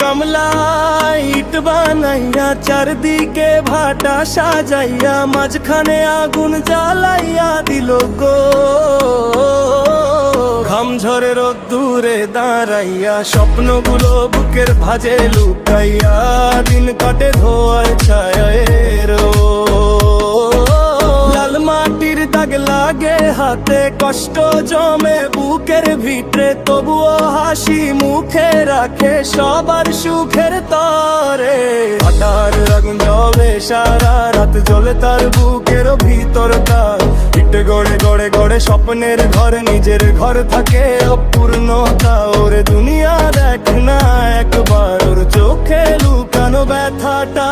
গামলায় ইট বানাইয়া চারদিকে ভাটা সাজাইয়া মাঝখানে আগুন জ্বালাইয়া দিল গো। ঘাম ঝরে রোদ্দুরে দাঁড়াইয়া স্বপ্নগুলো বুকের ভাঁজে লুকাইয়া দিন কাটে ধোয়ার ছায়ায় রো। লাল মাটির দাগ লাগে হাতে, কষ্ট জমে বুকের ভিতরে, তবুও হাসি মুখে রাখে সবার সুখের তরে। আটার আগুন জ্বলে সারা রাত, জ্বলে তার বুকের ভিতরটা। ইট গড়ে গড়ে গড়ে স্বপ্নের ঘর, নিজের ঘর থাকে অপূর্ণতা। ওরে দুনিয়া দেখ না একবার, ওর চোখে লুকানো ব্যথাটা।